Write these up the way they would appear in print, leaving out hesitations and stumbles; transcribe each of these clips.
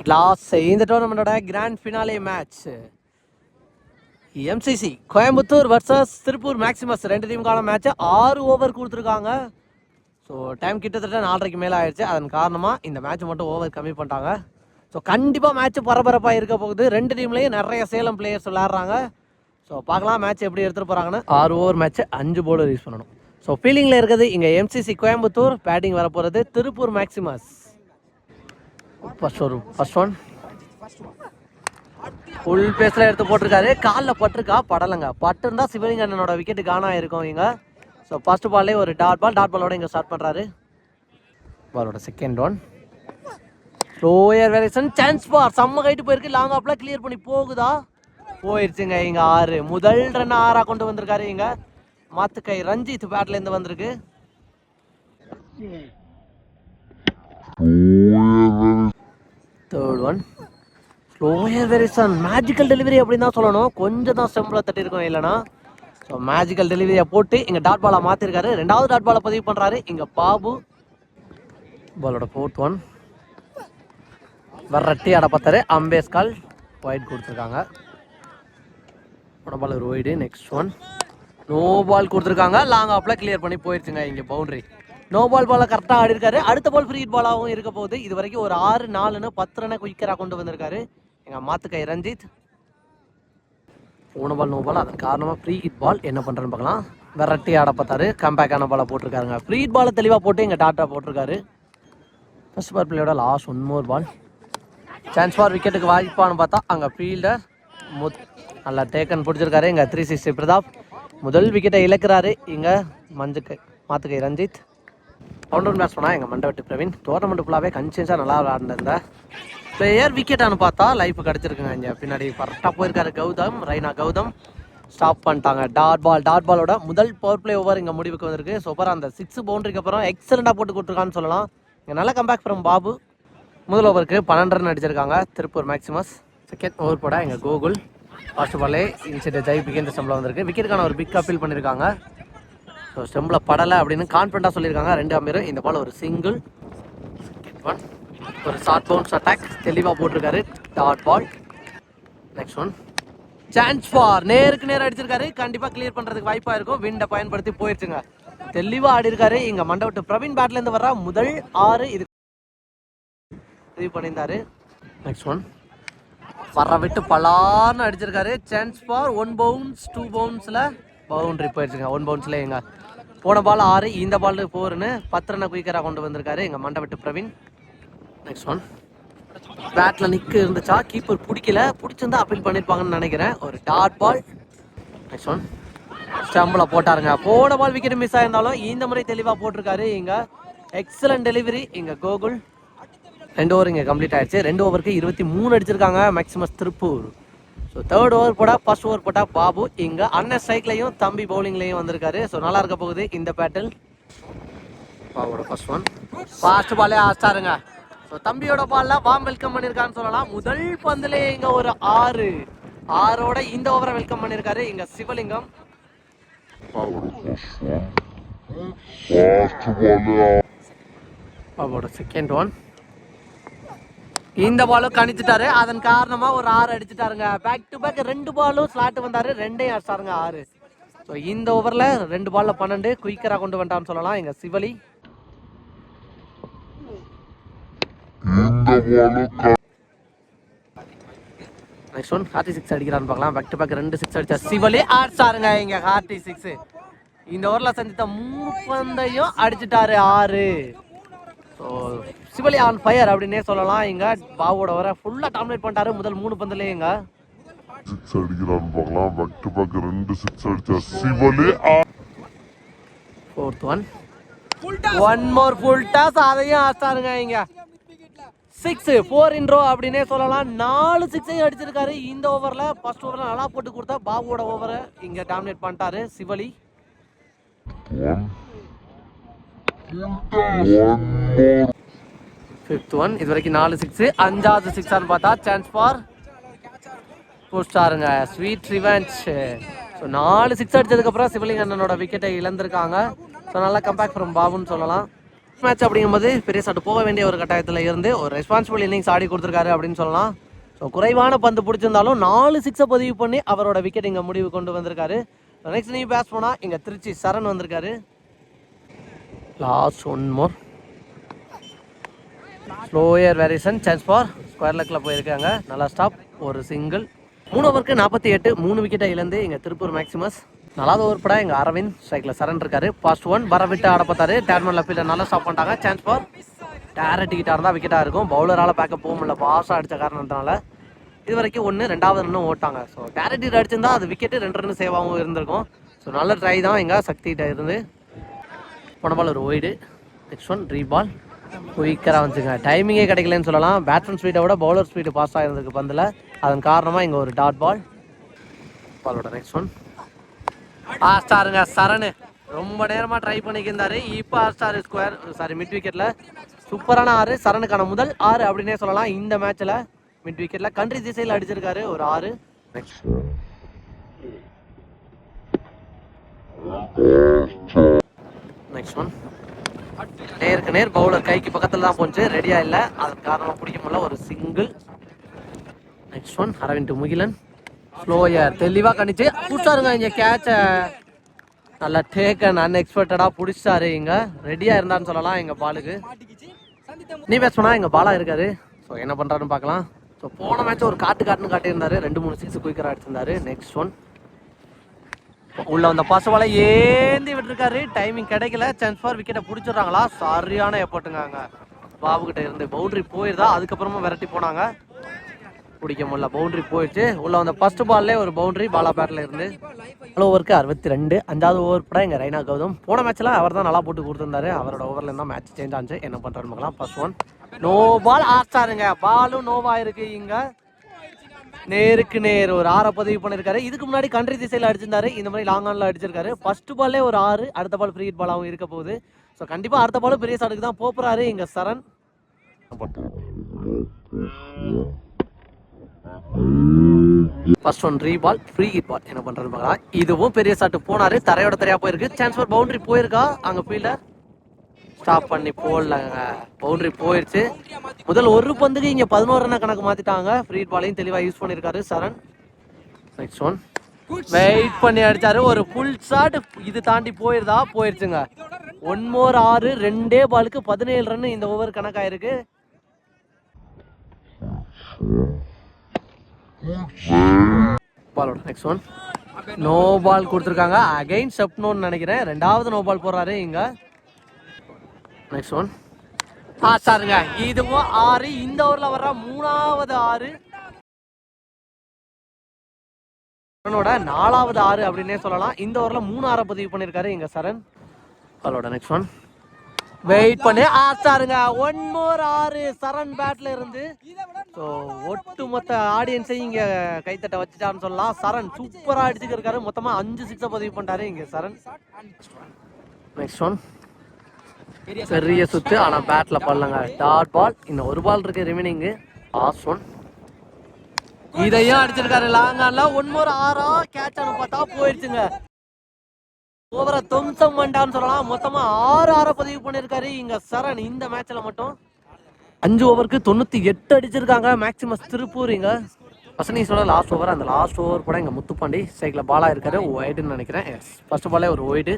Last இந்த டோர்னமெண்டோட grand finale match MCC Coimbatore versus Tiruppur Maximus ரெண்டு டீமுக்கான மேட்ச்சை 6 ஓவர் கொடுத்துருக்காங்க. ஸோ டைம் கிட்டத்தட்ட 4:30க்கு மேலே ஆயிடுச்சு. அதன் காரணமாக இந்த மேட்ச் மட்டும் ஓவர் கம்மி பண்ணிட்டாங்க. ஸோ கண்டிப்பாக மேட்ச் பரபரப்பாக இருக்க போகுது. ரெண்டு டீம்லேயும் நிறைய சேலம் பிளேயர்ஸ் விளையாடுறாங்க. ஸோ பார்க்கலாம் மேட்ச் எப்படி எடுத்துகிட்டு போகிறாங்கன்னு. 6 ஓவர் மேட்ச்சு 5 பவுலர் யூஸ் பண்ணணும். ஸோ ஃபீல்டிங்கில் இருக்கிறது இங்கே எம்சிசி கோயம்புத்தூர், பேட்டிங் வரப்போகிறது Tiruppur Maximus. First one full பேஸில் எடுத்து போட்டிருக்காரு. காலில் பட்டிருக்கா, படலைங்க. பட்டுருந்தா சிவலிங்கண்ணனோட விக்கெட்டு காணா இருக்கும் இங்கே. ஸோ ஃபர்ஸ்ட் பால்லே ஒரு டாட் பாலோட இங்கே ஸ்டார்ட் பண்ணுறாரு. பாலோட second one slower variation, chance பார், செம்ம கைட்டு போயிருக்கு. லாங் ஆப்ல கிளியர் பண்ணி போகுதா, போயிடுச்சுங்க. இங்கே 6 முதல் ரன் 6 கொண்டு வந்திருக்காரு. இங்கே மாத்துக்கை ரஞ்சித் பேட்லேருந்து வந்திருக்கு. Third one slower variation, magical delivery அப்படின்னு தான் சொல்லணும். கொஞ்சம் தான் ஸ்டெம்பில் தட்டியிருக்கோம் இல்லைனா. ஸோ மேஜிக்கல் டெலிவரியை போட்டு இங்கே டாட் பாலாக மாற்றிருக்காரு. 2வது டாட் பாலை பதிவு பண்ணுறாரு இங்கே பாபு. பாலோட ஃபோர்த் ஒன் வரட்டி ஆட பார்த்தாரு. அம்பேஸ்கால் ஒயிட் கொடுத்துருக்காங்க. பால் ஒரு wide. Next one no ball கொடுத்துருக்காங்க. லாங் ஆஃப்ல கிளியர் பண்ணி போயிடுச்சுங்க. இங்கே பவுண்டரி. நோ பால் கரெக்டாக ஆடி இருக்காரு. அடுத்த பால் ஃப்ரீ ஹிட் பாலாகவும் இருக்க போகுது. இது வரைக்கும் ஒரு 6-4 10 ரனை குயிக்கராக கொண்டு வந்திருக்காரு எங்கள் மாத்துக்கை ரஞ்சித். போன பால் நோ பால், அதன் காரணமாக ஃப்ரீ ஹிட் பால் என்ன பண்ணுறேன்னு பார்க்கலாம். வெரைட்டி ஆட பார்த்தாரு. கம்பேக்கான பாலை போட்டிருக்காருங்க. ஃப்ரீ ஹிட் பாலை தெளிவாக போட்டு இங்கே டாட்டா போட்டிருக்காரு. ஃபர்ஸ்ட் பால் பிளேயோட last 1 more ball. Chance for விக்கெட்டுக்கு வாய்ப்பான்னு பார்த்தா அங்கே ஃபீல்டர் நல்லா டேக்கன் பிடிச்சிருக்காரு. இங்கே 360 பிரதாப் முதல் விக்கெட்டை இழக்கிறாரு. இங்கே மாத்துக்கை ரஞ்சித். கவுண்டர் மேட்ச் பண்ணால் எங்கள் மண்டவட்டி பிரவீன். டோர்னமெண்ட் ஃபுல்லாகவே கன்சியன்ஸாக நல்லா விளாண்டுருந்த பிளேயர். விக்கெட்டானு பார்த்தா லைஃப் கிடச்சிருக்குங்க. இங்கே பின்னாடி கரெக்டாக போயிருக்காரு கௌதம், ரெய்னா கௌதம். ஸ்டாப் பண்ணிட்டாங்க. டாட் பாலோட முதல் பவர் பிளே ஓவர் இங்கே முடிவுக்கு வந்திருக்கு. சூப்பராக அந்த 6 பவுண்டரிக்கு அப்புறம் எக்ஸலண்டாக போட்டு கொடுத்துருக்கான்னு சொல்லலாம். இங்கே நல்ல கம்பேக் ஃப்ரம் பாபு. முதல் ஓவருக்கு 12 ரன் அடிச்சிருக்காங்க திருப்பூர் மேக்ஸிமஸ். செகண்ட் ஓவர் போட எங்கள் கோகுல். ஃபர்ஸ்ட் பாலே இன்சைட் ஜெய் விக்கெட் ஸ்டம்பில் வந்திருக்கு. விக்கெட்டுக்கான ஒரு பிக் அப்பீல் பண்ணியிருக்காங்க. ஸோ ஸ்டம்பில் படலை அப்படின்னு கான்ஃபிடண்டாக சொல்லியிருக்காங்க 2 அம்பீரும். இந்த பால் ஒரு சிங்கிள். செகண்ட் ஒன் ஒரு ஷார்ட் பவுன்ஸ் அட்டாக் தெளிவாக போட்டிருக்காரு. Dot ball. Next one chance four, நேருக்கு நேரம் அடிச்சிருக்காரு. கண்டிப்பாக கிளியர் பண்ணுறதுக்கு வாய்ப்பாக இருக்கும். விண்டை பயன்படுத்தி போயிடுச்சுங்க. தெளிவாக ஆடி இருக்காரு. இங்கே மண்டவட்டு பிரவீன் பேட்லேருந்து வர்ற முதல் 6 இது பண்ணியிருந்தாரு. நெக்ஸ்ட் ஒன் வர விட்டு பலார்னு அடிச்சிருக்காரு. சான்ஸ் ஃபார் 1 bounce 2 bounceல பவுண்டரி போயிடுச்சுங்க. 1 bounceல எங்க போன பால் 6, இந்த பால் 4ன்னு 10 ரன்னை குயிக்கராக கொண்டு வந்திருக்காரு எங்க மண்டவட்டு பிரவீன். நெக்ஸ்ட் ஒன் பேட்ல நிக்க இருந்துச்சா, கீப்பர் பிடிக்கல, பிடிச்சிருந்தா அப்பீல் பண்ணிருப்பாங்கன்னு நினைக்கிறேன். ஒரு டாட் பால். நெக்ஸ்ட் ஒன் ஸ்டம்பில் போட்டாருங்க. போன பால் விக்கெட் மிஸ் ஆயிருந்தாலும் இந்த முறை தெளிவாக போட்டிருக்காரு. இங்க எக்ஸலன்ட் டெலிவரி இங்க கோகுல். 2 ஓவர் இங்கே கம்ப்ளீட் ஆயிடுச்சு. 2 ஓவருக்கு 23 அடிச்சிருக்காங்க Maximus Tiruppur. So third over போட ஃபர்ஸ்ட் ஓவர் போட்டா பாபு. இங்கே அண்ணன் ஸ்ட்ரைக்லையும் தம்பி பவுலிங்லையும் வந்திருக்காரு. ஸோ நல்லா இருக்க போகுது இந்த பேட்டில். பாபோட ஃபர்ஸ்ட் ஒன் ஃபாஸ்ட் பாலே ஆஸ்டாருங்க. ஸோ தம்பியோட பால்ல வார்ம் வெல்கம் பண்ணியிருக்கான்னு சொல்லலாம். முதல் பந்துலே இங்கே ஒரு 6ஓட இந்த ஓவரை வெல்கம் பண்ணியிருக்காரு இங்கே சிவலிங்கம். பாபோட செகண்ட் ஒன் இந்த பாலும் கணிச்சிட்டாரு. அதன் காரணமா ஒரு 6 அடிச்சுட்டாருங்க. பேக் டு பேக் 2 பாலும் ஸ்லாட் வந்தாரு. 2ஐயும் அடிச்சாருங்க 6. ஸோ இந்த ஓவர்ல 2 பால்ல 12 குயிக்கரா கொண்டு வந்துட்டான்னு சொல்லலாம் எங்க சிவலி. நெக்ஸ்ட் ஒன் ஹார்ட்டி 6 அடிக்கிறான்னு பார்க்கலாம். பேக் டு பேக் 2 6 அடிச்சா சிவலி அடிச்சாருங்க இங்க ஹார்ட்டி 6. இந்த ஓவர்ல சந்தித்த 3 பந்தையும் அடிச்சுட்டாரு 6. ஸோ சிவலி ஆன் ஃபயர் அப்படின்னே சொல்லலாம். இங்க பாவோட வர ஃபுல்லா டாமினேட் பண்ணிட்டாரு முதல் 3 பந்துலயே. இங்க 6 அடிக்கிறான்னு பார்க்கலாம். பேக் டு பேக் 2 6 அடிச்சா சிவலி. Fourth one more full toss, அதையும் ஆஸ்டாருங்க இங்க 6 4 in row அப்படின்னே சொல்லலாம். 4 6ஐயும் அடிச்சிருக்காரு இந்த ஓவர்ல. ஃபர்ஸ்ட் ஓவர்ல நல்லா போட்டு கொடுத்தா பாவோட ஓவரை இங்க டாமினேட் பண்ணிட்டாரு சிவலி. ஃபிஃப்த் ஒன் இது வரைக்கும் 4 6. 5வது 6 பார்த்தா சான்ஸ் ஃபார் போஸ்டாருங்க ஸ்வீட் ரிவெஞ்ச். ஸோ 4 6 அடிச்சதுக்கப்புறம் சிவலிங்க அண்ணனோட விக்கெட்டை இழந்திருக்காங்க. ஸோ நல்லா கம்பேக் ஃப்ரம் பாபுன்னு சொல்லலாம். மேட்ச் அப்படிங்கும்போது பெரிய சாட்டு போக வேண்டிய ஒரு கட்டாயத்தில் இருந்து ஒரு ரெஸ்பான்சிபிள் இன்னிங்ஸ் ஆடி கொடுத்துருக்காரு அப்படின்னு சொல்லலாம். ஸோ குறைவான பந்து பிடிச்சிருந்தாலும் 4 6 பதிவு பண்ணி அவரோட விக்கெட் இங்கே முடிவு கொண்டு வந்திருக்காரு. நெக்ஸ்ட் நீ பேட்ஸ் போனால் இங்கே திருச்சி சரண் வந்திருக்காரு. Last one more slower variation chance for square லெக்கில் போயிருக்காங்க. நல்லா ஸ்டாப், ஒரு சிங்கிள். 3 ஓவருக்கு 48, 3 விக்கெட்டை இழந்து இங்கே திருப்பூர் மேக்ஸிமஸ். 4வது ஓவர் பட இங்கே அரவிந்த் ஸ்ட்ரைக்கில் சரண் இருக்காரு. பாஸ்ட் 1 வர விட்டு ஆட பார்த்தாரு. டேர்மன் லெஃப்டில் நல்லா ஸ்டாப் பண்ணிட்டாங்க. சான்ஸ் ஃபார் டேரட் கிட்ட இருந்தால் விக்கெட்டாக இருக்கும். பவுலரால் பேக்கப் போக முடியல, பாஸாக அடித்த காரணத்தினால. இது வரைக்கும் 1, 2வது ரன்னும் ஓட்டாங்க. ஸோ டேரட் ஹிட் அடிச்சிருந்தா அது விக்கெட்டு 2 ரன் சேவாகவும் இருந்திருக்கும். ஸோ நல்ல ட்ரை தான் இங்கே சக்திகிட்ட இருந்து. போன பால் ஒரு ஒய்டு. நெக்ஸ்ட் ஒன் ரீபால் குயிக்கராக வந்துச்சுங்க. டைமிங்கே கிடைக்கலன்னு சொல்லலாம். பேட்ஸ்மேன் ஸ்பீடை விட பவுலர் ஸ்பீடு பாஸ் ஆகிருந்திருக்கு பந்தில். அதன் காரணமாக இங்கே ஒரு டாட் பால். பாலோட நெக்ஸ்ட் ஒன் ஆஸ்டாருங்க. சரண் ரொம்ப நேரமாக ட்ரை பண்ணிக்கிருந்தாரு. இப்போ ஆஸ்டார் ஸ்கொயர் மிட் விக்கெட்டில் சூப்பரான 6. சரணுக்கான முதல் 6 அப்படின்னே சொல்லலாம். இந்த மேட்ச்சில் மிட் விக்கெட்டில் கண்ட்ரி திசையில் அடிச்சிருக்காரு ஒரு 6. நெக்ஸ்ட் ஒன் நேருக்கு நேர் பவுலர் கைக்கு பக்கத்தில் தான் போச்சு, ரெடியாக இல்லை. அதன் காரணமாக பிடிக்க முடியல, ஒரு single. Next one Aravind Mugilan slower தெளிவாக கணிச்சு பிடிச்சாருங்க. இங்கே கேட்சை நல்லா டேக்கன் அன்எக்ஸ்பெக்டடாக பிடிச்சாரு. இங்கே ரெடியாக இருந்தான்னு சொல்லலாம். எங்கள் பாலுக்கு நீ பேசணும்னா எங்கள் பாலாக இருக்காரு. ஸோ என்ன பண்ணுறாருன்னு பார்க்கலாம். ஸோ போன மேட்ச் ஒரு காட்டுன்னு காட்டியிருந்தாரு. 2-3 6 குயிக்கராக அடிச்சிருந்தாரு. நெக்ஸ்ட் ஒன் உள்ள வந்த பாசவாலை ஏந்தி விட்டுருக்காரு. டைமிங் கிடைக்கல. சான்ஸ் ஃபார் விக்கெட்டை பிடிச்சிடுறாங்களா? சரியான எஃபர்ட்டுங்க. பாபு கிட்ட இருந்து பவுண்டரி போயிருந்தா அதுக்கப்புறமா விரட்டி போனாங்க. பிடிக்க முடியல, பவுண்டரி போயிடுச்சு. உள்ள வந்த ஃபர்ஸ்ட் பால்லே ஒரு பவுண்டரி பாலா பேட்ல இருந்து. ஓவருக்கு 62. 5வது ஓவர் பட எங்க ரெய்னா கௌதம். போன மேட்ச்ல அவர் தான் நல்லா போட்டு கொடுத்துருந்தாரு. அவரோட ஓவர்ல இருந்தா மேட்ச் சேஞ்ச் ஆச்சு. என்ன பண்றாருன்னு பார்க்கலாம். ஃபர்ஸ்ட் ஒன் நோ பால் ஆச்சாருங்க. பாலும் நோவா இருக்கு. இங்க நேருக்கு நேர் ஒரு 6 பதிவு பண்ணிருக்காரு. இதுக்கு முன்னாடி கண்ட்ரி திசையில் அடிச்சிருந்தாரு. இந்த மாதிரி லாங் ஆன்ல அடிச்சிருக்காரு. ஃபர்ஸ்ட் பால்லே ஒரு 6. அடுத்த பால் ஃப்ரீ ஹிட் பாலாவும் இருக்க போகுது. ஸோ கண்டிப்பா அடுத்த பாலும் பெரிய சாட்டுக்கு தான் போறாரு இங்க சரண். ஃபர்ஸ்ட் ஒன் ரீபால் ஃப்ரீ ஹிட் பால். என்ன பண்றது பார்க்கலாம். இதுவும் பெரிய சாட்டு போனாரு. தரையோட தரையா போயிருக்கு. சான்ஸ் ஃபார் பவுண்டரி போயிருக்கா. அங்க ஃபீல்டர் ஸ்டாப் பண்ணி போடலங்க. பவுண்டரி போயிடுச்சு. முதல் ஒரு பந்துக்கு இங்க 11 ரன் கணக்கு மாத்திட்டாங்க. ஃப்ரீ ஹிட் பாலையும் தெளிவா யூஸ் பண்ணிருக்காரு சரண். நெக்ஸ்ட் ஒன் வெயிட் பண்ணி அடிச்சாரு. ஒரு ஃபுல் ஷாட். இது தாண்டி போயிருதா? போயிருச்சுங்க. 1 மோர் 6. 2 பாலுக்கு 17 ரன் இந்த ஓவர் கணக்காயிருக்கு. பாலோட நெக்ஸ்ட் ஒன் நோ பால் கொடுத்துருக்காங்க. அகைன் செப்னோன்னு நினைக்கிறேன். 2வது நோ பால் போடுறாரு இங்க. நெக்ஸ்ட் ஒன் சாருங்க. இதுவும் 6. இந்த ஓவர்ல வர்ற 3வது 6. 4வது 6 அப்படின்னே சொல்லலாம். இந்த ஓவர்ல 3 6 பதிவு பண்ணிருக்காரு இங்க சரண். பாலோட நெக்ஸ்ட் ஒன் வெயிட் பண்ணி ஆச்சாருங்க. 1 மோர் 6 சரண் பேட்ல இருந்து. ஸோ ஒட்டுமொத்த ஆடியன்ஸையும் இங்க கைத்தட்ட வச்சுட்டான்னு சொல்லலாம். சரண் சூப்பரா அடிச்சுக்கிருக்காரு. மொத்தமா 5 6 பதிவு பண்ணிட்டாரு இங்க சரண். நெக்ஸ்ட் ஒன் பெரிய சுத்து, ஆனா பேட்ல பல்லங்க. Dot ball. இன்னும் ஒரு பால் இருக்கு ரிமைனிங். லாஸ்ட் ஒன் இதையும் அடிச்சிருக்காரு லாங் ஆன்ல. 1 மோர் 6 கேட்ச் ஆன பார்த்தா போயிடுச்சுங்க. ஓவர தொம்சம் பண்ணிட்டான்னு சொல்லலாம். மொத்தமா 6 6 பதிவு பண்ணிருக்காரு இங்க சரண். இந்த மேட்ச்ல மட்டும் 5 ஓவருக்கு 98 அடிச்சிருக்காங்க மேக்ஸிமஸ் திருப்பூர். இங்க வசனீஸோட லாஸ்ட் ஓவர். அந்த லாஸ்ட் ஓவர் கூட இங்க முத்துப்பாண்டி சைக்கிள் பாலா இருக்காரு. ஒயிடுன்னு நினைக்கிறேன். ஃபர்ஸ்ட் பாலே ஒரு ஒயிடு.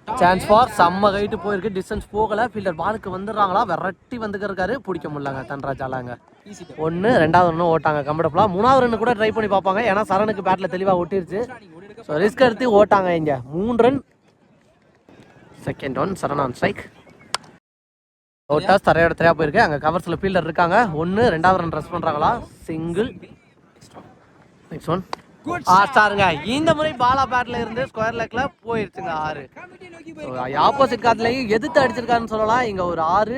சான்ஸ் ஃபார் செம்ம ஹைட்டு போயிருக்கு. டிஸ்டன்ஸ் போகல. ஃபீல்டர் பாலுக்கு வந்துடுறாங்களா? விரட்டி வந்துருக்காரு. பிடிக்க முடியலங்க தன்ராஜாலாங்க. 1 2வது ரன் ஓட்டாங்க கம்ஃபர்டபுளா. 3வது ரன் கூட ட்ரை பண்ணி பார்ப்பாங்க. ஏன்னா சரணுக்கு பேட்ல தெளிவா ஒட்டிருச்சு. ஸோ ரிஸ்க் எடுத்து ஓட்டாங்க இங்க. 3 run. Second one Saran on strike. ஓட்டாஸ் தரையோட தரையா போயிருக்கு. அங்க கவர்ஸ்ல ஃபீல்டர் இருக்காங்க. 1 2வது ரன் ரஸ் பண்றாங்களா? சிங்கிள். நெக்ஸ்ட் ஒன் ஆஸ்டாருங்க. இந்த முறை பாலா பேட்ல இருந்து ஸ்கொயர் லெக்ல போயிருச்சுங்க 6. ஆப்போசிட் காத்துலயும் எதிர்த்து அடிச்சிருக்காருன்னு சொல்லலாம் இங்க ஒரு 6.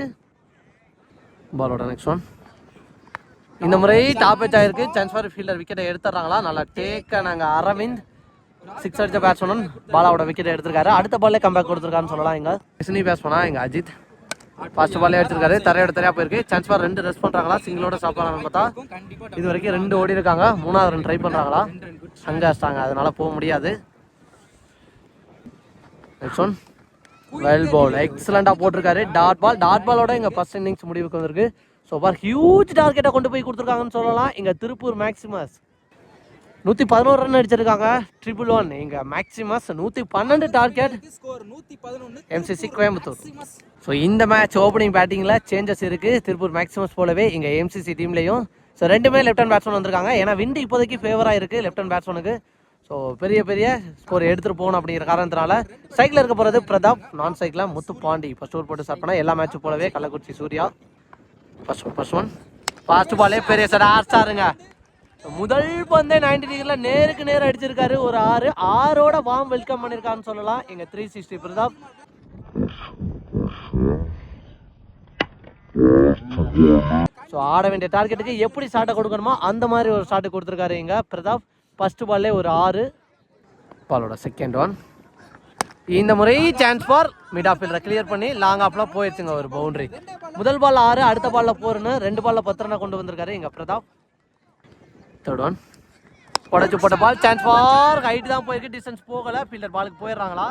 பாலோட நெக்ஸ்ட் ஒன் இந்த முறை டாப் எச் ஆயிருக்கு. சான்ஸ் ஃபார் ஃபீல்டர் விக்கெட்டை எடுத்துறாங்களா? நல்லா டேக்க நாங்க அரவிந்த் 6 அடிச்ச பேட்ஸ்மேன் பாலாவோட விக்கெட் எடுத்திருக்காரு. அடுத்த பால்லே கம்பேக் கொடுத்துருக்காருன்னு சொல்லலாம். இங்க எஸ்னி பேட்ஸ்மேனா இங்க அஜித் ஃபர்ஸ்ட் பால்லே அடிச்சிருக்காரு. தரையோட தரையா போயிருக்கு. சான்ஸ் ஃபார் 2 ரெஸ்ட் பண்றாங்களா? சிங்கிளோட ஸ்டாப் பண்ணாங்கன்னு பார்த்தா இது வரைக்கும் 2 ஓடி இருக்காங்க. 3வது ரன் ட்ரை பண்றாங்களா? அங்க அடிச்சிட்டாங்க. அதனால போக முடியாது. நெக்ஸ்ட் ஒன் வெல் பவுல் எக்ஸலண்டா போட்டிருக்காரு. டாட் பாலோட இங்க ஃபர்ஸ்ட் இன்னிங்ஸ் முடிவுக்கு வந்திருக்கு. ஸோ பார் ஹியூஜ் டார்கெட்டை கொண்டு போய் கொடுத்துருக்காங்கன்னு சொல்லலாம். இங்க திருப்பூர் மேக்ஸிமஸ் 111 ரன் அடிச்சிருக்காங்க. 111 இங்க Maximus 112 target MCC Coimbatore. So இந்த மேட்ச் ஓப்பனிங் பேட்டிங்ல சேஞ்சஸ் இருக்கு. திருப்பூர் மேக்ஸிமஸ் போலவே இங்க எம்சிசி டீம்லயும் ஸோ ரெண்டுமே லெஃப்ட் ஹேண்ட் பேட்ஸ்மேன் வந்திருக்காங்க. ஏன்னா விண்டு இப்போதைக்கு ஃபேவரா இருக்கு லெஃப்ட் ஹேண்ட் பேட்ஸ்மேனுக்கு. ஸோ பெரிய ஸ்கோர் எடுத்துட்டு போகணும் அப்படிங்கிற காரணத்தினால சைக்கிள் இருக்க போறது பிரதாப், நான் சைக்கிளா முத்துப்பாண்டி ஃபர்ஸ்ட் ஓவர் போட்டு ஸ்டார்ட் பண்ண எல்லா மேட்சும் போலவே Kallakurichi Surya first one fast பாலே பெரிய சார் ஆர்ஸ்டாருங்க. முதல் பந்தே 90 டிகிரில நேருக்கு நேர் அடிச்சிருக்காரு. ஒரு 6 வார்ம் வெல்கம் பண்ணிருக்கான்னு சொல்லலாம் எங்க 360 பிரதாப். ஸோ ஆட வேண்டிய டார்கெட்டுக்கு எப்படி ஷாட்டை கொடுக்கணுமோ அந்த மாதிரி ஒரு ஷாட்டு கொடுத்துருக்காரு இங்க பிரதாப். ஃபர்ஸ்ட் பால்லே ஒரு 6. பாலோட செகண்ட் ஒன் இந்த முறை சான்ஸ் ஃபார் மிட் ஆஃப் ஃபீல்டரை கிளியர் பண்ணி லாங் ஆஃப்ல போயிடுச்சுங்க ஒரு பவுண்டரி. முதல் பால் 6, அடுத்த பால்ல 4ன்னு 2 பால்ல 10 ரன் கொண்டு வந்திருக்காரு இங்க பிரதாப். தேர்ட் ஒன் உடச்சு போட்ட பால் சான்ஸ் ஃபார் ஹைட் தான் போயிருக்கு, டிஸ்டன்ஸ் போகல. ஃபீல்டர் பாலுக்கு போயிடுறாங்களா?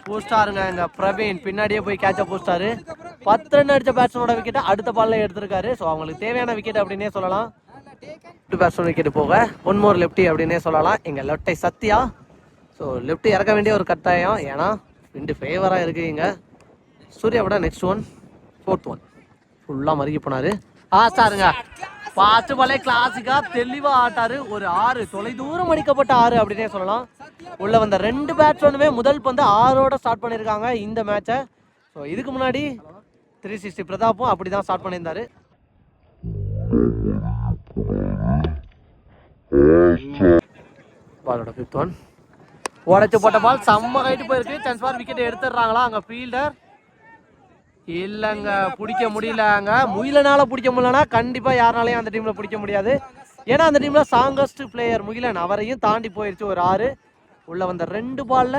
போஸ்டாருங்க இங்க பிரவீன் பின்னாடியே போய் கேட்ச போஸ்டாரு. 10 ரன் அடிச்ச பேட்ஸ்மேனோட விக்கெட்டை அடுத்த பால்ல எடுத்திருக்காரு. ஸோ அவங்களுக்கு தேவையான விக்கெட் அப்படின்னே சொல்லலாம். பேட்ஸ்மேன் விக்கெட் போக ஒன் மோர் லெப்டி அப்படின்னே சொல்லலாம் இங்க லெப்டை சத்யா. ஸோ லெஃப்ட் இறக்க வேண்டிய ஒரு கட்டாயம், ஏன்னா ரெண்டு ஃபேவராக இருக்குது இங்கே. சூர்யாவோட நெக்ஸ்ட் ஒன் ஃபோர்த் ஒன் ஃபுல்லாக மறுகி போனார். சாருங்க ஃபாஸ்ட் பாலே கிளாசிக்காக தெளிவாக ஆட்டாரு. ஒரு 6 தொலை தூரம் அடிக்கப்பட்ட 6 அப்படின்னே சொல்லலாம். உள்ள வந்த 2 பேட்ஸ்மேனுமே முதல் பந்து 6 ஸ்டார்ட் பண்ணியிருக்காங்க இந்த மேட்சை. ஸோ இதுக்கு முன்னாடி 360 பிரதாப்பும் அப்படி தான் ஸ்டார்ட் பண்ணியிருந்தாரு. பாலோட ஃபிஃப்த் ஒன் உடச்சு போட்ட பால் செம்ம ஹைட்டு போயிருக்கு. சான்ஸ் ஃபார் விக்கெட் எடுத்துடுறாங்களா அங்கே ஃபீல்டர்? இல்லைங்க, பிடிக்க முடியலங்க. முகிலனால பிடிக்க முடியலன்னா கண்டிப்பாக யாருனாலையும் அந்த டீமில் பிடிக்க முடியாது. ஏன்னா அந்த டீமில் ஸ்ட்ராங்கஸ்ட் பிளேயர் முகிலன், அவரையும் தாண்டி போயிடுச்சு ஒரு 6. உள்ள வந்த 2 பால்ல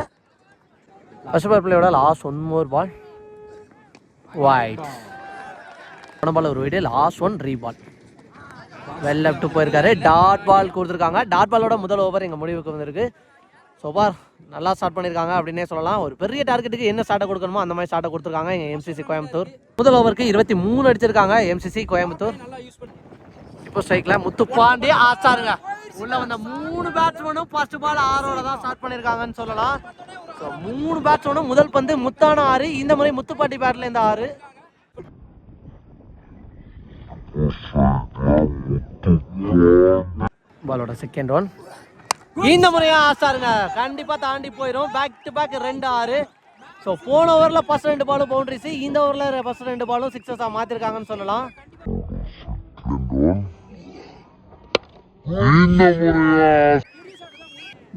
ஃபர்ஸ்ட் பால் பிளேயோட லாஸ்ட் 1 மோர் பால் வைட். பால் ஒரு வீடு லாஸ்ட் 1 ரீபால் வெல் லெஃப்ட் போயிருக்காரு. டாட் பால் கொடுத்துருக்காங்க. டாட் பாலோட முதல் ஓவர் எங்கள் முடிவுக்கு வந்திருக்கு. ஸோ பார் நல்லா ஸ்டார்ட் பண்ணியிருக்காங்க அப்படின்னே சொல்லலாம். ஒரு பெரிய டார்கெட்டுக்கு என்ன ஸ்டார்ட்டை கொடுக்கணுமோ அந்த மாதிரி ஸ்டார்ட்டை கொடுத்துருக்காங்க எங்கள் எம்சிசி கோயம்புத்தூர். முதல் ஓவருக்கு 23 அடிச்சிருக்காங்க எம்சிசி கோயம்புத்தூர். இப்போ ஸ்ட்ரைக்ல முத்துப்பாண்டி ஆச்சாருங்க. உள்ள வந்த 3 பேட்ஸ்மேனும் ஃபர்ஸ்ட் பால் 6 தான் ஸ்டார்ட் பண்ணியிருக்காங்கன்னு சொல்லலாம். ஸோ 3 பேட்ஸ்மேனும் முதல் பந்து முத்தான 6, இந்த முறை முத்துப்பாண்டி பேட்ல இந்த 6. பாலோட செகண்ட் ஒன் இந்த முறையா ஆஸ்டாருங்க கண்டிப்பா தாண்டி போயிடும். Back to back 2 6. ஸோ போன ஓவர்ல ஃபர்ஸ்ட் 2 பாலும் பவுண்டரிஸ், இந்த ஓவர்ல ஃபர்ஸ்ட் 2 பாலும் சிக்ஸஸா மாத்திருக்காங்கன்னு சொல்லலாம்.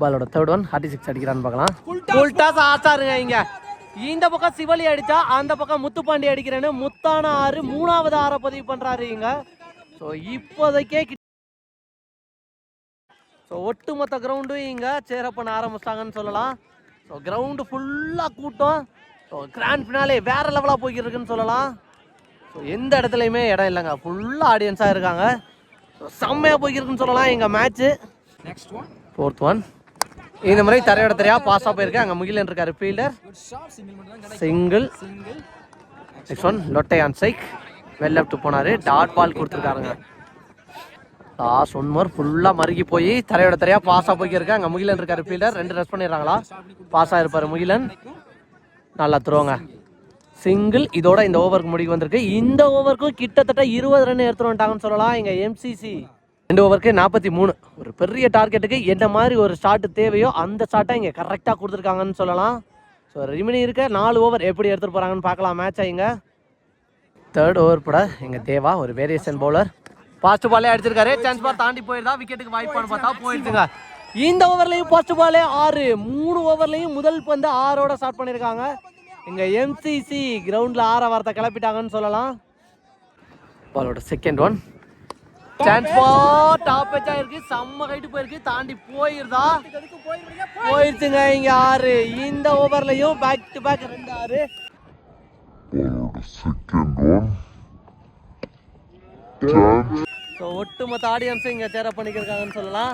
பாலோட தேர்ட் ஒன் 36 அடிக்கிறான்னு பார்க்கலாம். ஃபுல் டாஸ் ஆஸ்டாருங்க இங்க. இந்த பக்கம் சிவலி அடிச்சா அந்த பக்கம் முத்துப்பாண்டி அடிக்கிறேன்னு முத்தான 6 3வது 6 பதிவு பண்றாரு இங்க. ஸோ இப்போதைக்கே ஸோ ஒட்டுமொத்த கிரவுண்டும் இங்கே சேரப் பண்ண ஆரம்பிச்சிட்டாங்கன்னு சொல்லலாம். ஸோ கிரவுண்டு ஃபுல்லாக கூட்டம். ஸோ கிராண்ட் ஃபினாலே வேறு லெவலாக போய்கிட்டு இருக்குன்னு சொல்லலாம். ஸோ எந்த இடத்துலையுமே இடம் இல்லைங்க, ஃபுல்லாக ஆடியன்ஸாக இருக்காங்க. ஸோ செம்மையாக போய்க்கிருக்குன்னு சொல்லலாம் எங்கள் மேட்ச்சு. ஃபோர்த் ஒன் இந்த முறை தரையோட தரையாக பாஸாக போயிருக்கு. அங்கே முகிலன் இருக்காரு fielder. Single. Next one Lottai on strike well left போனார். டாட் பால் கொடுத்துருக்காருங்க. லாஸ்ட் 1 மோர் ஃபுல்லாக மறுகி போய் தரையோட தரையாக பாஸாக போய்க்கிருக்கு. அங்கே முகிலன் இருக்காரு ஃபீல்டர். 2 ரன் பண்ணிடுறாங்களா? பாஸாக இருப்பார் முகிலன். நல்லா த்ரோங்க. சிங்கிள். இதோட இந்த ஓவருக்கு முடிவு வந்திருக்கு. இந்த ஓவருக்கும் கிட்டத்தட்ட 20 ரன் எடுத்துட்டு வந்துட்டாங்கன்னு சொல்லலாம் எங்கள் எம்சிசி. 2 ஓவருக்கு 43. ஒரு பெரிய டார்கெட்டுக்கு என்ன மாதிரி ஒரு ஷாட் தேவையோ அந்த ஷாட்டை இங்கே கரெக்டாக கொடுத்துருக்காங்கன்னு சொல்லலாம். ஸோ ரிமினி இருக்க 4 ஓவர் எப்படி எடுத்துகிட்டு போகிறாங்கன்னு பார்க்கலாம் மேட்சை. இங்கே தேர்ட் ஓவர் கூட எங்கள் தேவா ஒரு வேரியேஷன் பவுலர் ஃபாஸ்ட் பாலே அடிச்சிருக்காரு. சான்ஸ் பால் தாண்டி போயிருந்தா விக்கெட்டுக்கு வாய்ப்பான்னு பார்த்தா போயிடுச்சுங்க. இந்த ஓவர்லையும் ஃபர்ஸ்ட் பாலே 6. 3 ஓவர்லையும் முதல் பந்து 6 ஸ்டார்ட் பண்ணியிருக்காங்க. இங்க எம்சிசி கிரவுண்ட்ல 6 வாரத்தை கிளப்பிட்டாங்கன்னு சொல்லலாம். பாலோட second one chance ball top patch ஆயிருக்கு. செம்ம ஹைட் போயிருக்கு. தாண்டி போயிருந்தா போயிருச்சுங்க இங்க 6. இந்த ஓவர்லையும் பேக் டு பேக் 2 6. ஸோ ஒட்டுமொத்த ஆடியன்ஸும் இங்கே சேர பண்ணிக்கிருக்காங்கன்னு சொல்லலாம்.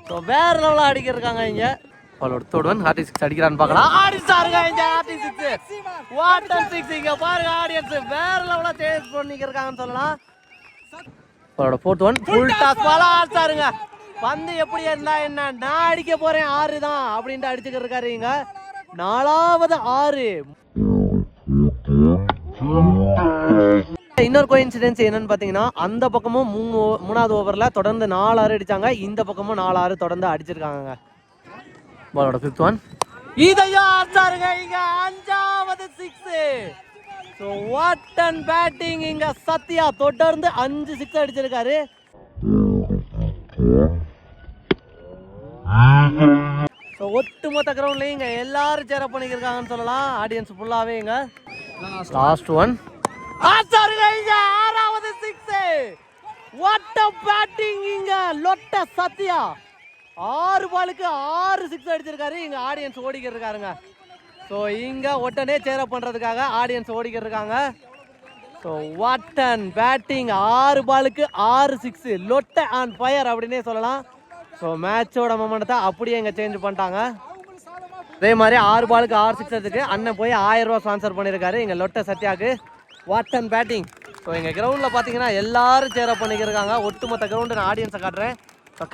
ஸோ வேற லெவலில் அடிக்கிருக்காங்க இங்கே. பாலோட தேர்ட் ஒன் RT6 அடிக்கிறான்னு பார்க்கலாம். அடிச்சாருங்க இங்க RT6. வாட்டர் 6 இங்க பாருங்க ஆடியன்ஸ் வேற லெவலா சேஸ் பண்ணிக்கிறாங்கன்னு சொல்லலாம். பாலோட ஃபோர்த் ஒன் ஃபுல் டாஸ் பாலா அடிச்சாருங்க. பந்து எப்படி இருந்தா என்ன, நான் அடிக்க போறேன் 6 தான் அப்படின்ட்டு அடிச்சுக்கிட்டு இருக்காரு. இங்க 4வது 6. இன்னொரு கோஇன்சிடென்ஸ் என்னன்னு பாத்தீங்கன்னா, அந்த பக்கமும் 3வது ஓவர்ல தொடர்ந்து 4 6 அடிச்சாங்க, இந்த பக்கமும் 4 6 தொடர்ந்து அடிச்சிருக்காங்க. பாலோட ஃபிஃப்த் ஒன் இதையும் அடிச்சாருங்க இங்க 5வது 6. ஸோ வாட் அண்ட் பேட்டிங் இங்க சத்யா தொடர்ந்து 5 6 அடிச்சிருக்காரு. ஸோ ஒட்டுமொத்த கிரவுண்ட்லயும் இங்க எல்லாரும் சேர பண்ணிக்கிறாங்கன்னு சொல்லலாம். ஆடியன்ஸ் ஃபுல்லாவே இங்க லாஸ்ட் ஒன் ஆச்சாருங்க இங்க 6வது 6. வாட் அ பேட்டிங் இங்க லொட்ட சத்யா 6 பாலுக்கு 6 6 அடிச்சிருக்காரு. இங்க ஆடியன்ஸ் ஓடிக்கிட்டு இருக்காருங்க. ஸோ இங்க உடனே சேர பண்றதுக்காக ஆடியன்ஸ் ஓடிக்கிட்டு இருக்காங்க. ஸோ வாட் அண்ட் பேட்டிங் 6 பாலுக்கு 6 6 லொட்ட ஆன் ஃபயர் அப்படின்னே சொல்லலாம். ஸோ மேட்சோட மொமெண்டத்தை அப்படியே இங்கே சேஞ்ச் பண்ணிட்டாங்க. அதே மாதிரி 6 பாலுக்கு 6 6 எடுத்துக்கு அண்ணன் போய் 1000 ரூபா ஸ்பான்சர் பண்ணியிருக்காரு இங்கே லொட்ட சத்யாவுக்கு. What and batting. ஸோ எங்கள் கிரவுண்டில் பார்த்தீங்கன்னா எல்லாரும் சேர பண்ணிக்கிருக்காங்க. ஒட்டுமொத்த கிரவுண்டு நான் ஆடியன்ஸை காட்டுறேன். ஸோ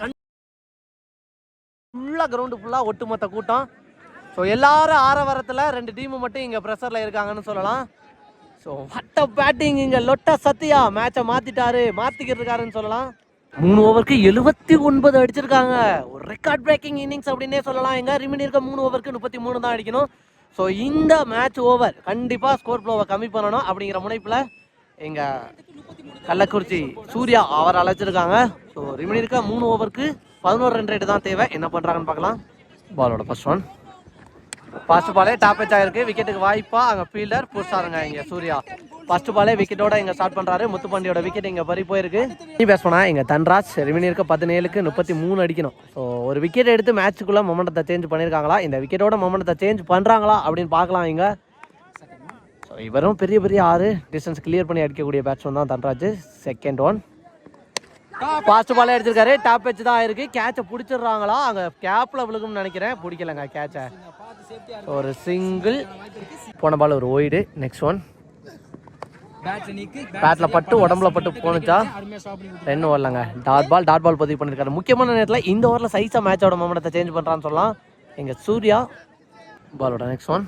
ஃபுல்லாக கிரவுண்டு ஃபுல்லாக ஒட்டுமொத்த கூட்டம். ஸோ எல்லாரும் ஆரவாரத்தில் 2 டீமு மட்டும் இங்கே ப்ரெஷரில் இருக்காங்கன்னு சொல்லலாம். ஸோ வாட் அ பேட்டிங் இங்கே லொட்ட சத்யா மேட்சை மாற்றிக்கிட்டு இருக்காருன்னு சொல்லலாம். 3 ஓவருக்கு 79 அடிச்சிருக்காங்க. ஒரு ரெக்கார்ட் பிரேக்கிங் இன்னிங்ஸ் அப்படின்னே சொல்லலாம். எங்க ரிமைன் இருக்க 3 ஓவருக்கு 33 தான் அடிக்கணும். ஸோ இந்த மேட்ச் ஓவர் கண்டிப்பாக ஸ்கோர் ஃப்ளோவை கம்மி பண்ணணும் அப்படிங்கிற முனைப்பில் எங்கள் கள்ளக்குறிச்சி சூர்யா அவர் அழைச்சிருக்காங்க. ஸோ ரிமைன் இருக்க 3 ஓவருக்கு 11 ரன் ரேட்டு தான் தேவை. என்ன பண்ணுறாங்கன்னு பார்க்கலாம். பாலோட ஃபர்ஸ்ட் ஒன் ஃபர்ஸ்ட் பாலே டாப் எச் ஆகிருக்கு. விக்கெட்டுக்கு வாய்ப்பா அங்கே ஃபீல்டர் புதுசாருங்க இங்கே சூர்யா. ஃபர்ஸ்ட் பாலே விக்கெட்டோட இங்கே ஸ்டார்ட் பண்ணுறாரு. முத்துப்பாண்டியோட விக்கெட் இங்கே பறி போயிருக்கு. நீ பேஸ் பண்ணா இங்கே தன்ராஜ் ரிமைன் இருக்க 17க்கு 33 அடிக்கணும். ஸோ ஒரு விக்கெட் எடுத்து மேட்சுக்குள்ளே மொமெண்டத்தை சேஞ்ச் பண்ணியிருக்காங்களா, இந்த விக்கெட்டோட மொமெண்டத்தை சேஞ்ச் பண்ணுறாங்களா அப்படின்னு பார்க்கலாம் இங்கே. ஸோ இவரும் பெரிய 6 டிஸ்டன்ஸ் கிளியர் பண்ணி அடிக்கக்கூடிய பேட்ஸ்மேன் தான் தன்ராஜ். செகண்ட் ஒன் ஃபாஸ்ட் பாலே அடிச்சிருக்காரு. டாப் எச் தான் ஆயிருக்கு. கேட்சை பிடிச்சிடுறாங்களா, அங்கே கேப்பில் விழுகும்னு நினைக்கிறேன். பிடிக்கலங்க கேட்சை. ஒரு சிங்கிள் போன பால் ஒரு ஒய்டு. நெக்ஸ்ட் ஒன் பேட்ல பட்டு உடம்புல பட்டு போனுச்சா 2 வரலங்க. டாட் பால் பதிவு பண்ணிருக்காரு. முக்கியமான நேரத்தில் இந்த ஓவரில் சைஸா மேட்சோட மொமெண்டத்தை சேஞ்ச் பண்றான்னு சொல்லலாம் எங்க சூர்யா. பாலோட நெக்ஸ்ட் ஒன்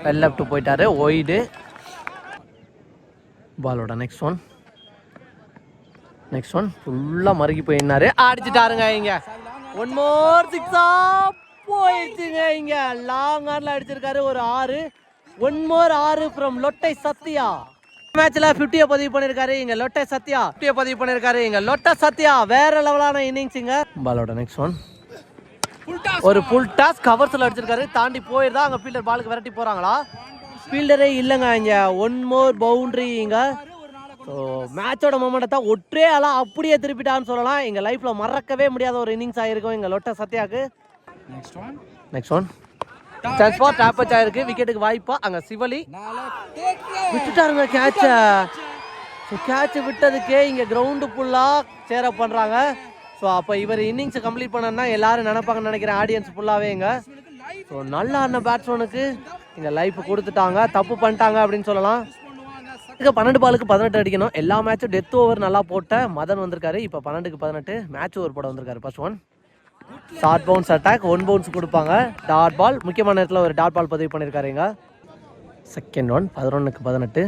வெல் லெஃப்ட் போயிட்டாரு ஒய்டு. பாலோட நெக்ஸ்ட் ஒன் ஃபுல்லா மறுகி போயினாரு. அடிச்சுட்டாருங்க இங்க. ஒன் மோர் 6 போயிடுச்சுங்க. இங்க லாங் ஆன்ல அடிச்சிருக்காரு ஒரு 6. One more 6 from Lottai Sathya. மேட்ச்ல 50 பதிவு பண்ணிருக்காரு இங்க லொட்டை சத்யா. 50 பதிவு பண்ணிருக்காரு இங்க லொட்டை சத்யா. வேற லெவலான இன்னிங்ஸ் இங்க. பாலோட நெக்ஸ்ட் ஒன் ஒரு ஃபுல் டாஸ் கவர்ஸ்ல அடிச்சிருக்காரு. தாண்டி போயிருந்தா அங்க ஃபீல்டர் பாலுக்கு விரட்டி போறாங்களா, ஃபீல்டரே இல்லைங்க இங்க. ஒன் மோர் பவுண்டரி இங்க. ஸோ மேட்சோட மொமெண்டத்தை ஒற்றே ஆளா அப்படியே திருப்பிட்டான்னு சொல்லலாம். எங்க லைஃப்ல மறக்கவே முடியாத ஒரு இன்னிங்ஸ் ஆயிருக்கும் எங்க லொட்ட சத்யாக்கு. Next one chance for top out ஆயிருக்கு. விக்கெட்டுக்கு வாய்ப்பா அங்க சிவலி விட்டுட்டாருங்க கேட்ச. ஸோ கேட்ச் விட்டதுக்கே இங்க கிரவுண்டு ஃபுல்லா சேர பண்றாங்க. ஸோ அப்போ இவர் இன்னிங்ஸை கம்ப்ளீட் பண்ணனா எல்லாரும் நினைப்பாங்கன்னு நினைக்கிறேன் ஆடியன்ஸ் ஃபுல்லாவே இங்க. ஸோ நல்லா ஆடின பேட்ஸ்மேனுக்கு இங்க லைஃப் கொடுத்துட்டாங்க, தப்பு பண்ணிட்டாங்க அப்படின்னு சொல்லலாம். 12 பாலுக்கு 18 அடிக்கணும். எல்லா மேட்சும் டெத் ஓவர் நல்லா போட்ட மதன் வந்திருக்காரு. இப்போ 12க்கு 18 மேட்ச் ஓவர் போட வந்திருக்காரு. First one short bounce attack 1 bounce கொடுப்பாங்க. டாட் பால் முக்கியமான நேரத்தில் ஒரு டாட் பால் பதிவு பண்ணியிருக்காருங்க. செகண்ட் ஒன் 11க்கு 18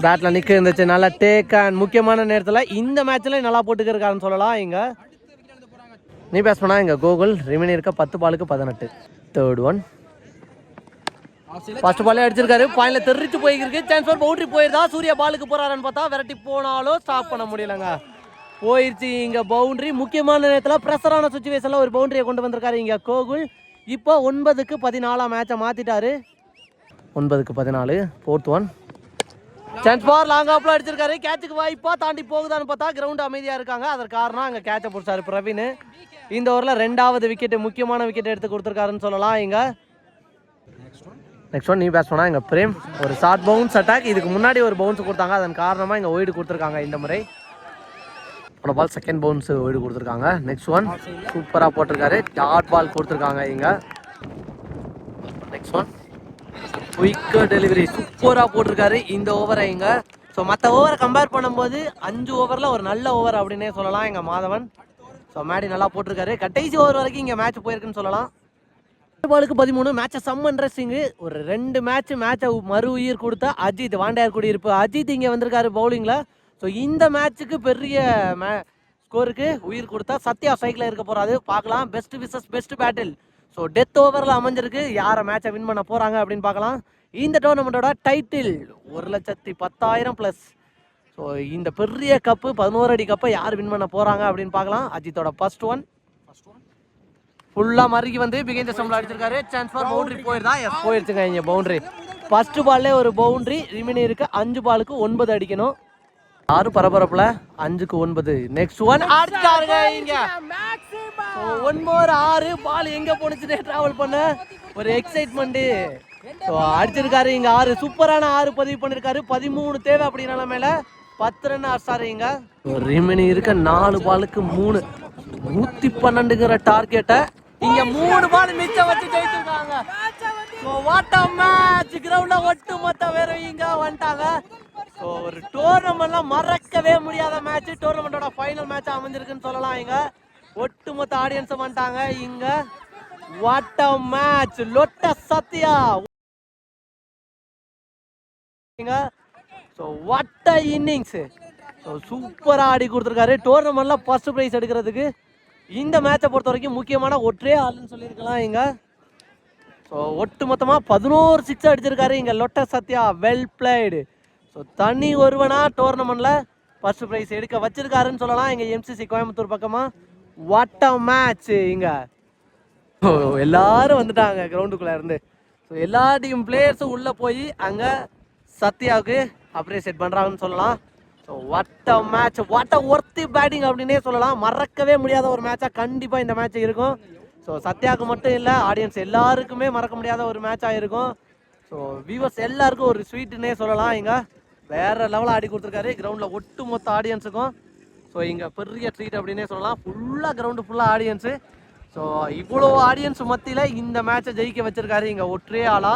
பேட்டில் நிற்க இருந்துச்சு. நல்லா டேக் அண்ட் முக்கியமான நேரத்தில் இந்த மேட்ச்சில் நல்லா போட்டுக்கிருக்காருன்னு சொல்லலாம் இங்க. நீ பேஸ் பண்ணா இங்க கோகுல் ரிமைன் இருக்க 10 பாலுக்கு 18. தேர்ட் ஒன் ஃபர்ஸ்ட் பாலே அடிச்சிருக்காரு. பாயிண்ட்ல தெரிச்சு போயிருக்கு. சான்ஸ் ஃபார் பவுண்டரி போயிருந்தா சூர்யா பாலுக்கு போறாருன்னு பார்த்தா விரட்டி போனாலும் ஸ்டாப் பண்ண முடியலங்க. போயிருச்சு இங்க பவுண்டரி. முக்கியமான நேரத்தில் ப்ரெஷரான சுச்சுவேஷன்ல ஒரு பவுண்டரியை கொண்டு வந்திருக்காரு இங்க கோகுல். இப்போ 9க்கு 14 மேட்சை மாத்திட்டாரு. 9க்கு 14. Fourth one chance for long ஆப்ல அடிச்சிருக்காரு. கேட்சுக்கு வாய்ப்பா தாண்டி போகுதான்னு பார்த்தா கிரவுண்ட் அமைதியா இருக்காங்க. அதற்கு காரணம் அங்க கேட்சை பிடிச்சாரு பிரவீன். இந்த ஓவரில் 2வது விக்கெட் முக்கியமான விக்கெட் எடுத்து கொடுத்துருக்காருன்னு சொல்லலாம் இங்க. நெக்ஸ்ட் ஒன் நீ பேஸ் பண்ணா இங்க பிரேம் ஒரு ஷார்ட் பவுன்ஸ் அட்டாக். இதுக்கு முன்னாடி ஒரு பவுன்ஸ் கொடுத்தாங்க, அதன் காரணமா இங்க ஒய்டு கொடுத்துருக்காங்க இந்த முறை. போன பால் செகண்ட் பவுன்ஸ் வீடு கொடுத்துருக்காங்க. நெக்ஸ்ட் ஒன் சூப்பராக போட்டிருக்காரு. டாட் பால் கொடுத்துருக்காங்க இங்கே. நெக்ஸ்ட் ஒன் குயிக் டெலிவரி சூப்பராக போட்டிருக்காரு இந்த ஓவரை இங்கே. ஸோ மற்ற ஓவரை கம்பேர் பண்ணும்போது 5 ஓவரில் ஒரு நல்ல ஓவர் அப்படின்னே சொல்லலாம் எங்கள் மாதவன். ஸோ மேடி நல்லா போட்டிருக்காரு. கடைசி ஓவர் வரைக்கும் இங்கே மேட்ச் போயிருக்குன்னு சொல்லலாம். பாலுக்கு 13 மேட்சை செம்ம இன்ட்ரெஸ்டிங்கு. ஒரு 2 மேட்சை மறு உயிர் கொடுத்த அஜித் வாண்டையார் குடியிருப்பு அஜித் இங்கே வந்திருக்காரு பவுலிங்கில். ஸோ இந்த மேட்சுக்கு பெரிய ஸ்கோருக்கு உயிர் கொடுத்தா சத்யா ஸ்ட்ரைக்கில் இருக்க போகிறாரு. பார்க்கலாம். Best versus best battle. So death ஓவரில் அமைஞ்சிருக்கு. யாரை மேட்சை வின் பண்ண போகிறாங்க அப்படின்னு பார்க்கலாம். இந்த டோர்னமெண்ட்டோட டைட்டில் 1,10,000 ப்ளஸ். ஸோ இந்த பெரிய கப்பு 11 அடி கப்பை யார் வின் பண்ண போகிறாங்க அப்படின்னு பார்க்கலாம். அஜித்தோட ஃபர்ஸ்ட் ஒன் ஃபுல்லாக மறுக்கி வந்து பிகைண்ட் ஸ்டம்பில் அடிச்சிருக்காரு. சான்ஸ் ஃபார் பவுண்டரி போயிருந்தா போயிருச்சுங்க இங்கே பவுண்டரி. ஃபர்ஸ்ட் பால்லே ஒரு பவுண்டரி. ரிமைனிங் இருக்கு 5 பாலுக்கு 9 அடிக்கணும். 6 பரபரப்புல 5க்கு 9. நெக்ஸ்ட் ஒன் அடிச்சாருங்க இங்க. ஒன் மோர் 6 பால் எங்க போனுச்சுன்னே டிராவல் பண்ண ஒரு எக்ஸைட்மெண்ட். ஸோ அடிச்சிருக்காரு இங்க 6 சூப்பரான 6 பதிவு பண்ணிருக்காரு. 13 தேவை அப்படி நிலைமையில 10 ரன் அடிச்சாரு இங்க. ரிமைனிங் இருக்க 4 பாலுக்கு 3 112ங்கிற டார்கெட்டை இங்க 3 பால் மிச்சம் வச்சு ஜெயிச்சிருக்காங்க. What a match. கிரவுண்ட்ல ஒட்டு மொத்த வேற இங்க வந்துட்டாங்க. ஸோ ஒரு டோர்னமெண்ட்லாம் மறக்கவே முடியாத மேட்ச். டோர்னமெண்டோட ஃபைனல் மேட்ச் அமைஞ்சிருக்குன்னு சொல்லலாம் இங்க. ஒட்டுமொத்த ஆடியன்ஸ் வந்துட்டாங்க இங்க. What a match. Lotta Sathya இங்க. So what a innings. So சூப்பராக ஆடி கொடுத்துருக்காரு. டோர்னமெண்ட்ல ஃபர்ஸ்ட் ப்ரைஸ் எடுக்கிறதுக்கு இந்த மேட்சை பொறுத்த வரைக்கும் முக்கியமான ஒற்றே ஆளுன்னு சொல்லியிருக்கலாம் இங்க. ஸோ ஒட்டு மொத்தமாக 11 6 அடிச்சிருக்காரு இங்கே Lotta Sathya. Well played. So தனி ஒருவனா டோர்னமெண்ட்டில் ஃபர்ஸ்ட் ப்ரைஸ் எடுக்க வச்சிருக்காருன்னு சொல்லலாம் இங்கே எம்சிசி கோயம்புத்தூர் பக்கமாக. வாட் அ மேட்ச் இங்கே. ஸோ எல்லாரும் வந்துட்டாங்க கிரவுண்டுக்குள்ளே இருந்து. ஸோ எல்லா டீம் பிளேயர்ஸும் உள்ளே போய் அங்கே சத்யாவுக்கு அப்ரிசியேட் பண்ணுறாங்கன்னு சொல்லலாம். So what a match. What a worthy batting அப்படின்னே சொல்லலாம். மறக்கவே முடியாத ஒரு மேட்சாக கண்டிப்பாக இந்த மேட்ச் இருக்கும். ஸோ சத்யாவுக்கு மட்டும் இல்லை ஆடியன்ஸ் எல்லாருக்குமே மறக்க முடியாத ஒரு மேட்சாக இருக்கும். ஸோ வியூவர்ஸ் எல்லாருக்கும் ஒரு ஸ்வீட்டுன்னே சொல்லலாம் இங்கே. வேற லெவலில் ஆடி கொடுத்துருக்காரு கிரவுண்டில் ஒட்டு மொத்த ஆடியன்ஸுக்கும். ஸோ இங்கே பெரிய ட்ரீட் அப்படின்னே சொல்லலாம். ஃபுல்லாக கிரவுண்டு ஃபுல்லாக ஆடியன்ஸு. ஸோ இவ்வளோ ஆடியன்ஸ் மத்தியில் இந்த மேட்சை ஜெயிக்க வச்சிருக்காரு இங்கே ஒற்றே ஆளா.